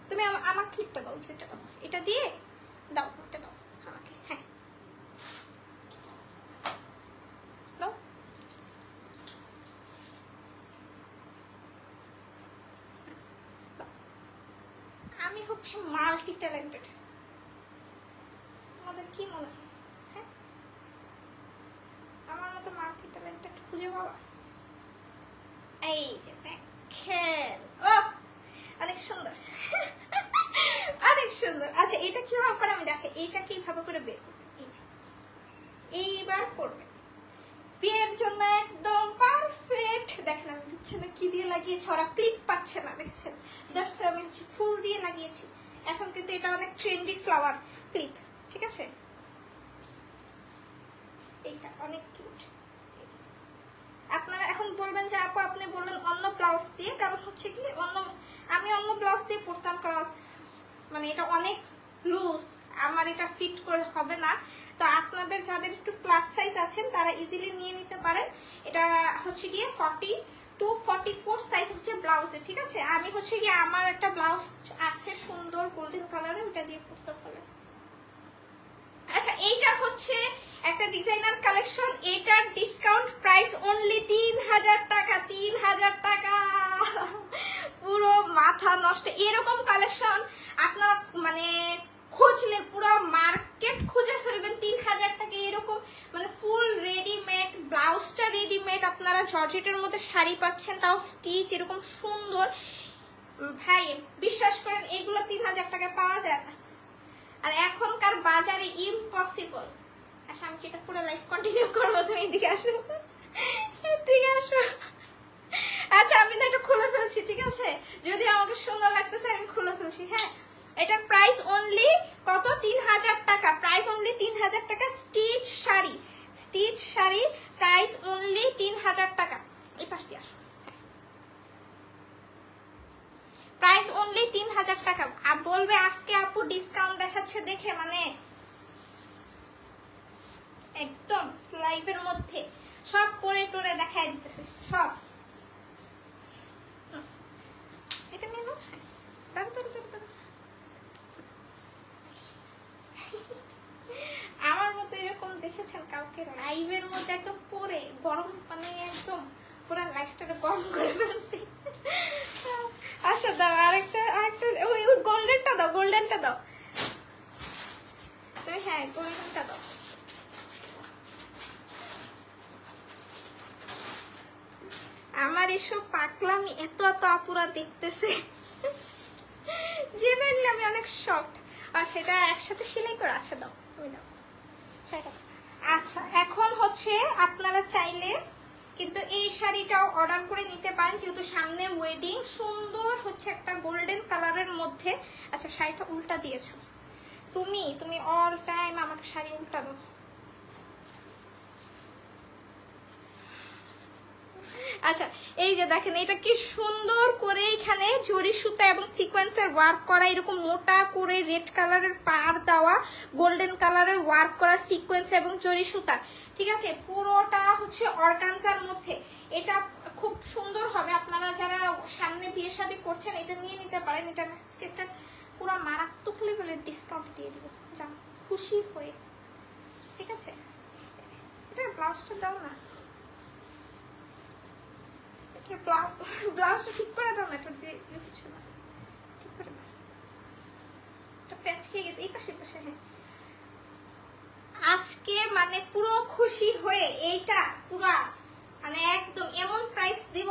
তুমি আমার ক্লিপটা দাও, এটা দাও, এটা দিয়ে দাও, এটা দাও আমাকে। হ্যাঁ দাও। আমি হচ্ছে মাল্টি ট্যালেন্টেড, তোমাদের কি মনে হয়? হ্যাঁ আমার মতো মাল্টি ট্যালেন্টেড খুঁজে পাবা? এই যে দেখেন, ও অনেক সুন্দর, অনেক সুন্দর। আচ্ছা এটা কিভাবে করে আমি দেখে, এইটা কিভাবে করে বের করবে, এইবার করবে বিয়ের জন্য একদম পারফেক্ট। দেখেন আমি বিছানা কি দিয়ে লাগিয়েছি, ওরা ক্লিপ পাচ্ছে না, দেখছেন? জাস্ট আমি হচ্ছে ফুল দিয়ে লাগিয়েছি। এখন কিন্তু এটা অনেক ট্রেন্ডি ফ্লাওয়ার ক্লিপ, ঠিক আছে? এইটা অনেক কিউট। আপনারা এখন বলবেন যে আপু আপনি বললেন অন্য ব্লাউজ দিয়ে, কারণ হচ্ছে কি আমি অন্য ব্লাউজ দিয়ে পরতাম, কাজ মানে এটা অনেক লুজ, আমার এটা ফিট করে হবে না। তো আপনাদের যাদের একটু প্লাস সাইজ আছেন তারা ইজিলি নিয়ে নিতে পারেন। এটা হচ্ছে গিয়ে 40 to 44 সাইজ হচ্ছে ব্লাউজে, ঠিক আছে? আমি হচ্ছে গিয়ে আমার একটা ব্লাউজ আছে সুন্দর গোল্ডেন কালারে, ওটা দিয়ে পরতে পারেন। আচ্ছা এইটা হচ্ছে একটা ডিজাইনার কালেকশন, এটার ডিসকাউন্ট প্রাইস অনলি 3000 টাকা। 3000 টাকা, পুরো মাথা নষ্ট। এরকম কালেকশন আপনারা মানে খুঁজলে পুরো মার্কেট খুঁজে ফেলবেন। 3000 টাকা এরকম মানে ফুল রেডিমেড, ব্লাউজটা রেডিমেড, আপনারা জর্জেটের মধ্যে শাড়ি পাচ্ছেন, তাও স্টিচ এরকম সুন্দর। ভাই বিশ্বাস করেন এগুলো 3000 টাকায় পাওয়া যায় না, আর এখনকার বাজারে ইম্পসিবল। আচ্ছা আমি কি এটা পুরো লাইফ কন্টিনিউ করবো? তুমি এদিকে আসো, এদিকে আসো। আচ্ছা আমি না এটা খুলে ফেলছি, ঠিক আছে? যদি আমাকে সুন্দর লাগতেছে আমি খুলে ফেলছি। হ্যাঁ এটার প্রাইস অনলি কত? 3000 টাকা। প্রাইস অনলি 3000 টাকা। Stitch sari, stitch sari price only 3000 টাকা। এই পাশ দিয়ে আসো, প্রাইস অনলি 3000 টাকা। আর বলবে আজকে আপু ডিসকাউন্ট দেখাচ্ছে দেখে, মানে একদম লাইভের মধ্যে সব পরে টরে দেখাই দিতেছে সব। এটা নিয়ে নাও, আমার মতো এরকম দেখেছেন কাউকে লাইভের মধ্যে একদম পরে গরম, মানে একদম পুরো লাইফটাকে গরম করে ফেলছি। আচ্ছা দাও আরেকটা, ওই গোল্ডেনটা দাও, গোল্ডেনটা দাও তুমি। হ্যাঁ গোল্ডেনটা দাও। আমার এসব পাকলামি এত এত আপুরা দেখতেছে, জেনে নিলে আমি অনেক শকড। আচ্ছা এটা একসাথে সেলাই করে, আচ্ছা দাও তুমি দাও সেটা। আচ্ছা এখন হচ্ছে আপনারা চাইলে কিন্তু এই শাড়িটাও অর্ডার করে নিতে পারেন, যেহেতু সামনে ওয়েডিং। সুন্দর হচ্ছে একটা গোল্ডেন কালারের মধ্যে। আচ্ছা শাড়িটা উল্টা দিয়েছো তুমি অল টাইম আমাকে শাড়ি উল্টা দাও। আচ্ছা এই যে দেখেন এটা কি সুন্দর করে এখানে জরি সুতা এবং সিকোয়েন্সের ওয়ার্ক করা, এরকম মোটা করে রেড কালারের পার দেওয়া, গোল্ডেন কালারের ওয়ার্ক করা সিকোয়েন্স এবং জরি সুতা, ঠিক আছে? পুরোটা হচ্ছে অর্গানজার মধ্যে। এটা খুব সুন্দর হবে, আপনারা যারা সামনে বিয়ে শাদী করছেন এটা নিয়ে নিতে পারেন। এটা আজকে একটা পুরো মারাত্মক লেভেলের ডিসকাউন্ট দিয়ে দিব, যা খুশি হয়ে। ঠিক আছে, এটার ব্লাউজটা দাও না, এটার ব্লাউজটা ঠিক করে দাও না, এটা দিয়ে হচ্ছে না, ঠিক করে দাও। এটা প্যাচ খেয়ে গেছে এই পাশে পাশে। হ্যাঁ, আজকে মানে পুরো খুশি হয়ে এইটা পুরা মানে একদম এমন প্রাইস দিব,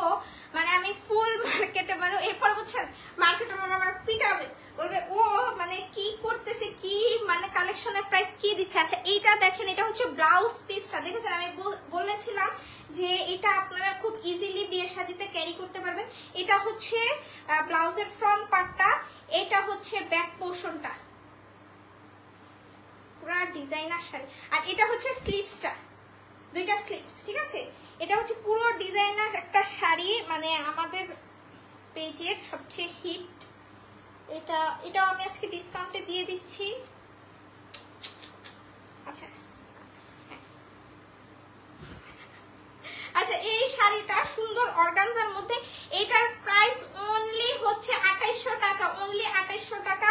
মানে আমি ফুল মার্কেটে মানে এরপর বুঝছেন মার্কেটে মানে আমার পিটাবে, বলবে ও মানে কি করতেছে, কি মানে কালেকশনের প্রাইস কি দিচ্ছে। আচ্ছা এইটা দেখেন, এটা হচ্ছে ব্লাউজ পিসটা, দেখেছেন আমি বলেছিলাম যে এটা আপনারা খুব ইজিলি বিয়ে শাদীতে ক্যারি করতে পারবেন। এটা হচ্ছে ব্লাউজের ফ্রন্ট পার্টটা, এটা হচ্ছে ব্যাক পোর্শনটা, পুরা ডিজাইনার শাড়ি। আর এটা হচ্ছে স্লিভসটা, দুইটা স্লিভস। ঠিক আছে, এটা হচ্ছে পুরো ডিজাইনার একটা শাড়ি, মানে আমাদের পেজের সবচেয়ে হিট। এটাও আমি আজকে ডিসকাউন্টে দিয়ে দিচ্ছি। আচ্ছা আচ্ছা, এই শাড়িটা সুন্দর অর্গানজার মধ্যে, এটার প্রাইস অনলি হচ্ছে 2800 টাকা, অনলি 2800 টাকা,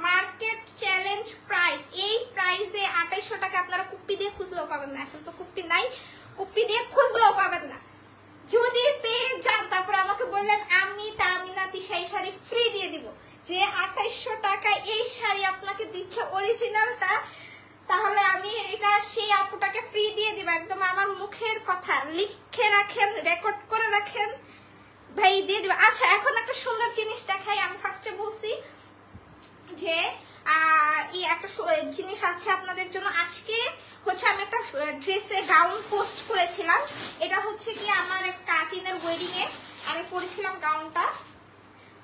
মার্কেট চ্যালেঞ্জ প্রাইস। এই প্রাইসে 2800 টাকা আপনারা কুপ্পি দিয়ে খুঁজলেও পাবেন না, এখন তো কুপ্পি নাই, কুপ্পি দিয়ে খুঁজলেও পাবেন না। যদি পেয়ে যান তারপর আমাকে বললেন আমি তামিনা তিশা এই শাড়ি ফ্রি দিয়ে দিব। যে 2800 টাকায় এই শাড়ি আপনাকে দিচ্ছে অরিজিনালটা, তাহলে আমি এটা সেই আপুটাকে ফ্রি দিয়ে দিব, একদম আমার মুখের কথা, লিখে রাখেন, রেকর্ড করে রাখেন, ভাই দিয়ে দিব। আচ্ছা এখন একটা সুন্দর জিনিস দেখাই। আমি ফার্স্টে বলছি যে একটা জিনিস আছে আপনাদের জন্য। আজকে হচ্ছে আমি একটা ড্রেসে গাউন পোস্ট করেছিলাম, এটা হচ্ছে কি আমার এক কাজিনের ওয়েডিং এ আমি পরেছিলাম গাউনটা,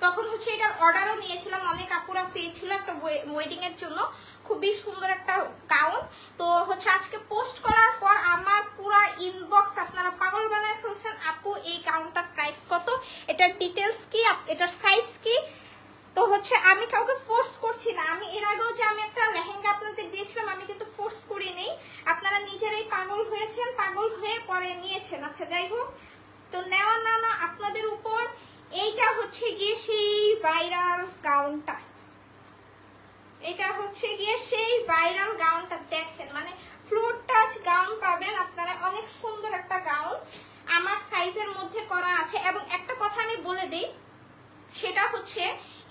তখন হচ্ছে এটার অর্ডারও নিয়েছিলাম, অনেক আপুরা পেয়েছিল একটা ওয়েডিং এর জন্য, খুবই সুন্দর একটা গাউন। তো হচ্ছে আজকে পোস্ট করার পর আমার পুরো ইনবক্স আপনারা পাগল বানায় ফেলছেন, আপু এই গাউনটার প্রাইস কত, এটার ডিটেলস কি, এটার সাইজ কি। তো হচ্ছে আমি কাউকে ফোর্স করছি না, আমি এর আগেও যে আমি একটা লেহেঙ্গা আপনাদের দিয়েছিলাম আমি কিন্তু ফোর্স করি নেই, আপনারা নিজেরাই পাগল হয়েছেন, পাগল হয়ে পরে নিয়েছেন। আচ্ছা যাই হোক, তো নেওয়া না আপনাদের উপর। এইটা হচ্ছে গিয়ে সেই ভাইরাল গাউনটা, এটা হচ্ছে গিয়ে সেই ভাইরাল গাউনটা, দেখেন মানে ফ্লোর টাচ গাউন পাবেন আপনারা, অনেক সুন্দর একটা গাউন আমার সাইজের মধ্যে করা আছে। এবং একটা কথা আমি বলে দেই, সেটা হচ্ছে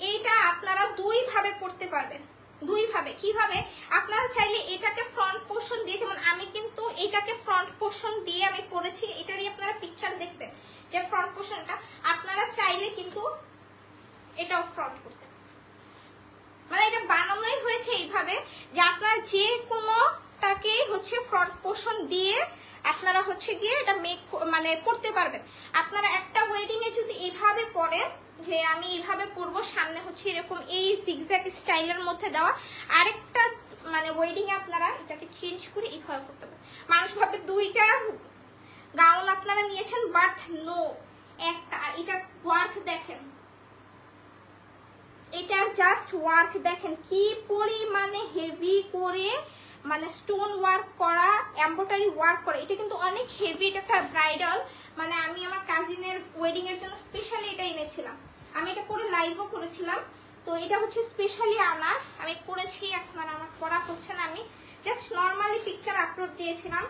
এইটা আপনারা দুই ভাবে পড়তে পারবেন, দুই ভাবে। কিভাবে? আপনারা চাইলে এটাকে ফ্রন্ট পোর্শন দিয়ে, যেমন আমি কিন্তু এটাকে ফ্রন্ট পোর্শন দিয়ে আমি পরেছি, এটারই আপনারা পিকচার দেখবেন যে ফ্রন্ট পোর্শনটা, আপনারা চাইলে কিন্তু এটাও ফ্রন্ট করতে, মানে এটা বানানোই হয়েছে এইভাবে যে আপনারা যে কোনোটাকে হচ্ছে ফ্রন্ট পোর্শন দিয়ে আপনারা হচ্ছে গিয়ে এটা মেক মানে করতে পারবেন। আপনারা একটা ওয়েডিং এ যদি এইভাবে পরেন, যে আমি এইভাবে পরবো, সামনে হচ্ছে এরকম এই জিগজ্যাগ স্টাইলের মধ্যে দেওয়া, আরেকটা মানে ওয়েডিং এ আপনারা এটাকে চেঞ্জ করে এইভাবে করতে পারেন। মানুষ ভাবে দুইটা গাউন আপনারা নিয়েছেন, বাট নো, একটা। আর এটা ওয়ার্ক দেখেন, এটা জাস্ট ওয়ার্ক দেখেন কি পরিমাণে হেভি করে, মানে স্টোন ওয়ার্ক করা, এমব্রয়ডারি ওয়ার্ক করা, এটা কিন্তু অনেক হেভি। এটা একটা ব্রাইডাল, মানে আমি আমার কাজিনের ওয়েডিং এর জন্য স্পেশালি এটা এনেছিলাম, আমি এটা পরে লাইভও করেছিলাম। তো এটা হচ্ছে স্পেশালি আনা, আমি পরেছি, এখন আমার পরা হচ্ছে না, আমি জাস্ট নর্মালি পিকচার আপলোড দিয়েছিলাম।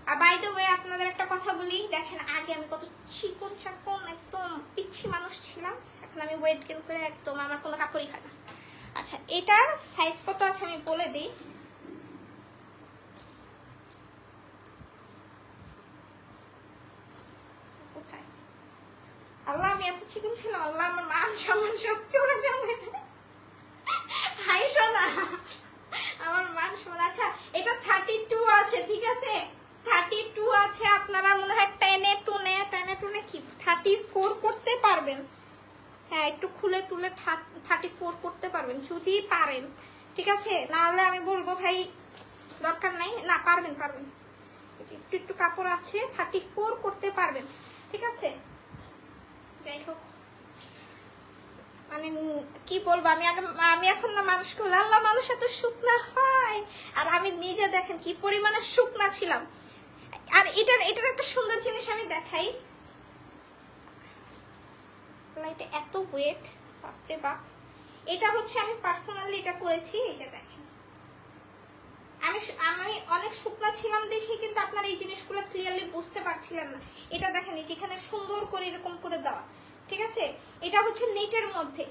আর বাই দ্য ওয়ে আপনাদের একটা কথা বলি, দেখেন আগে আমি কত চিকন চাকন একদম পিচ্ছি মানুষ ছিলাম, এখন আমি ওয়েট গেইন করে একদম আমার কোনো কাপড়ই হয় না। আচ্ছা এটার সাইজ কত আছে আমি বলে দিই, কোথায়, আল্লাহ আমি এত চিকন ছিলাম, আল্লাহ আমার মান সম্মান সব চলে যাবে। হাই সোনা, আমার মান সম্মান। আচ্ছা এটা 32 আছে, ঠিক আছে 32 আছে, আপনারা মনে হয় টেনে টুনে কি 34 করতে পারবেন, হ্যাঁ একটু খুলে টুলে 34 করতে পারবেন যদি পারেন, ঠিক আছে, না হলে আমি বলবো ভাই দরকার নাই, না পারবেন একটু কাপড় আছে, 34 করতে পারবেন, ঠিক আছে। যাই হোক, মানে কি বলবো, আমি এখন না মানুষকে আল্লাহ মানুষ এত শুকনা হয়, আর আমি নিজে দেখেন কি পরিমাণে শুকনা ছিলাম। আর এটার একটা সুন্দর জিনিস আমি দেখাই, এটা এত ওয়েট, বাপরে বাপ। এটা হচ্ছে আমি পার্সোনালি এটা করেছি। এই যে দেখেন, আমি অনেক শুকনা ছিলাম দেখে কিন্তু আপনারা এই জিনিসগুলো ক্লিয়ারলি বুঝতে পারছিলেন না। এটা দেখেন যেখানে সুন্দর করে এরকম করে দেওয়া, ঠিক আছে। এটা হচ্ছে নেটের মধ্যে,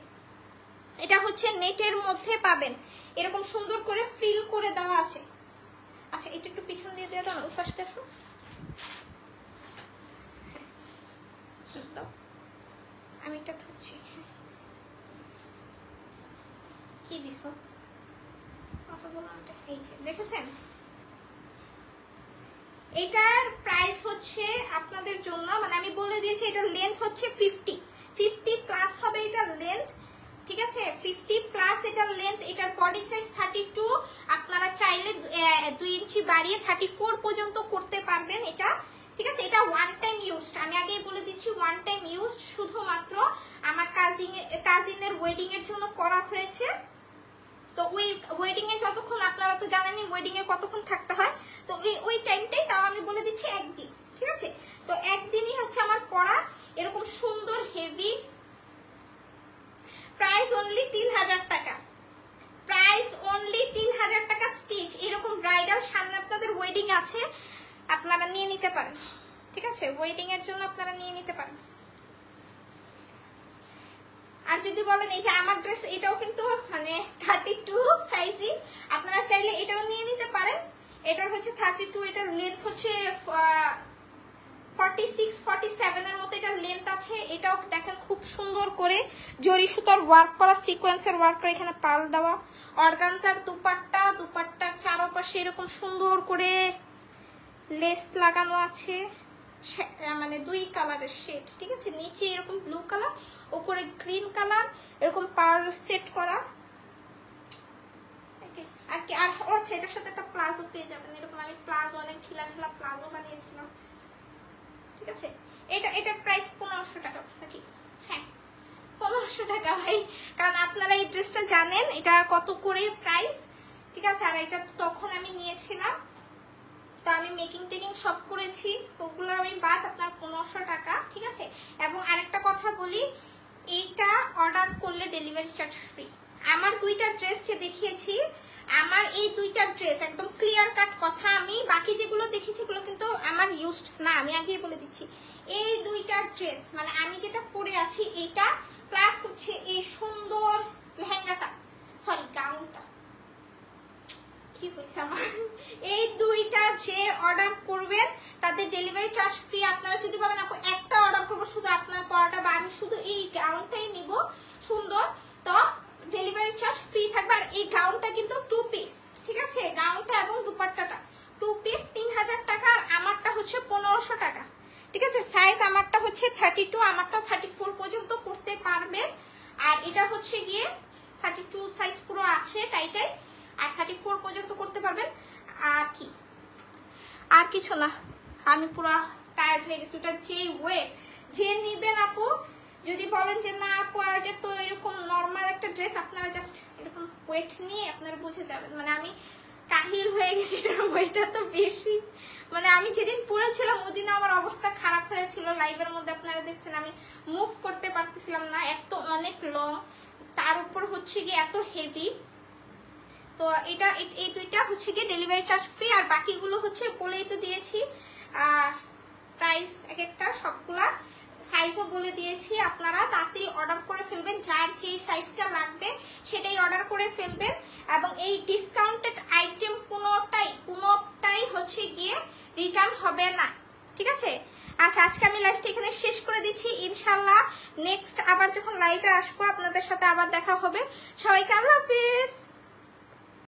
এটা হচ্ছে নেটের মধ্যে পাবেন, এরকম সুন্দর করে ফ্রিল করে দেওয়া আছে। আচ্ছা এটা একটু পিছন দিয়ে দেওয়া দাও না, ওই পাশটা আসো। আমি এটা ধরছি, কি দিছো এই যে দেখেছেন। এটার প্রাইস হচ্ছে আপনাদের জন্য, মানে আমি বলে দিয়েছি এটার লেন্থ হচ্ছে 50 প্লাস হবে এটার লেন্থ, ঠিক আছে। 50 প্লাস এটার লেন্থ। এটার বডি সাইজ 32, আপনারা চাইলে 2 ইঞ্চি বাড়িয়ে 34 পর্যন্ত করতে পারবেন এটা, ঠিক আছে। এটা ওয়ান টাইম ইউজড, আমি আগেই বলে দিচ্ছি ওয়ান টাইম ইউজড, শুধুমাত্র আমার কাজিনের ওয়েডিং এর জন্য করা হয়েছে। তো ওই ওয়েডিং এ যতক্ষণ, আপনারা তো জানেনই ওয়েডিং এ কতক্ষণ থাকতে হয়, তো ওই টাইমটাই, তাও আমি বলে দিচ্ছি একদিন, ঠিক আছে। তো একদিনই হচ্ছে আমার পরা, এরকম সুন্দর হেভি। প্রাইস অনলি 3000 টাকা, প্রাইস অনলি 3000 টাকা স্টিচ। এরকম ব্রাইডাল সামনে আপনাদের ওয়েডিং আছে, আপনারা নিয়ে নিতে পারেন, ঠিক আছে। ওয়েডিং এর জন্য আপনারা নিয়ে নিতে পারেন। আর যদি বলেন এই যে আমার ড্রেস, এটাও কিন্তু মানে 32 সাইজই, আপনারা চাইলে এটাও নিয়ে নিতে পারেন। এটার হচ্ছে 32, এটার লেন্থ হচ্ছে 46 47 এর মতো এটার লেন্থ আছে। এটাও দেখেন খুব সুন্দর করে জরি সুতার ওয়ার্ক করা, সিকোয়েন্সের ওয়ার্ক করা, এখানে পাল দেওয়া। অর্গানজার দুপাট্টা, দুপাট্টার চারপাশে এরকম সুন্দর করে লেস লাগানো আছে, মানে 2 কালারের শেড, ঠিক আছে। নিচে এরকম ব্লু কালার, উপরে গ্রিন কালার, এরকম পার্ল সেট করা। আর কি আর হচ্ছে এটার সাথে একটা প্লাজো পেয়ে যাবেন, এরকম আমি প্লাজো অনেক ঢিলা ঢিলা প্লাজো বানিয়েছিলাম, ঠিক আছে। এটার প্রাইস 1500 টাকা নাকি? হ্যাঁ 1500 টাকা ভাই, কারণ আপনারা এই ড্রেসটা জানেন এটা কত করে প্রাইস, ঠিক আছে। আর এটা তখন আমি নিয়েছিলাম, তো আমি মেকিং টেকিং সব করেছি, ওগুলো আমি বাদ আপনার 1500 টাকা, ঠিক আছে। এবং আরেকটা কথা বলি, এইটা অর্ডার করলে ডেলিভারি চার্জ ফ্রি। আমার 2টা ড্রেস যে দেখিয়েছি, আমার এই 2টা ড্রেস একদম ক্লিয়ার কাট কথা, আমি বাকি যেগুলো দেখেছি এগুলো কিন্তু আমার ইউজড না, আমি আগেই বলে দিচ্ছি। এই 2টা ড্রেস মানে আমি যেটা পরে আছি এইটা, প্লাস হচ্ছে এই সুন্দর লেহেঙ্গাটা, সরি গাউনটা, কি হয়েছে আমার, এই 2টা যে অর্ডার করবেন তাদের ডেলিভারি চার্জ ফ্রি। আপনারা যদি বলেন আপু একটা অর্ডার করবো শুধু আপনার পরাটা, বা আমি শুধু এই গাউনটাই নিব সুন্দর, তো ডেলিভারি চার্জ ফ্রি থাকবে। আর এই গাউনটা কিন্তু 2 পিস, ঠিক আছে। গাউনটা এবং দুপাট্টাটা 2 পিস 3000 টাকা, আর আমারটা হচ্ছে 1500 টাকা, ঠিক আছে। সাইজ আমারটা হচ্ছে 32, আমারটা 34 পর্যন্ত করতে পারবে। আর এটা হচ্ছে গিয়ে 32 সাইজ পুরো আছে টাইটাই, আর 34 পর্যন্ত করতে পারবেন। আর কি, আর কিছু না, আমি পুরো টায়ার্ড হয়ে গেছি। ওটা যে ওয়েট, যে নিবেন আপু, যদি বলেন যে না আপু এটা তো এরকম নর্মাল একটা ড্রেস, আপনারা জাস্ট এরকম ওয়েট নিয়ে আপনারা বুঝে যাবেন, মানে আমি কাহিল হয়ে গেছি, এটার ওয়েটটা তো বেশি। মানে আমি যেদিন পরেছিলাম ওদিন আমার অবস্থা খারাপ হয়েছিল, লাইভের মধ্যে আপনারা দেখছেন আমি মুভ করতে পারতেছিলাম না, এত অনেক লং, তার উপর হচ্ছে গিয়ে এত হেভি। তো এটা এই 2টা হচ্ছে গিয়ে ডেলিভারি চার্জ ফ্রি, আর বাকিগুলো হচ্ছে বলেই তো দিয়েছি প্রাইস এক একটা, সবগুলা সাইজও বলে দিয়েছি। আপনারা তাড়াতাড়ি অর্ডার করে ফেলবেন, যার যেই সাইজটা লাগবে সেটাই অর্ডার করে ফেলবেন। এবং এই ডিসকাউন্টেড আইটেম কোনোটাই হচ্ছে গিয়ে রিটার্ন হবে না, ঠিক আছে। আচ্ছা আজকে আমি লাইভটা এখানে শেষ করে দিচ্ছি, ইনশাল্লাহ নেক্সট আবার যখন লাইভে আসবো আপনাদের সাথে আবার দেখা হবে। সবাইকে আল্লাহ হাফেজ।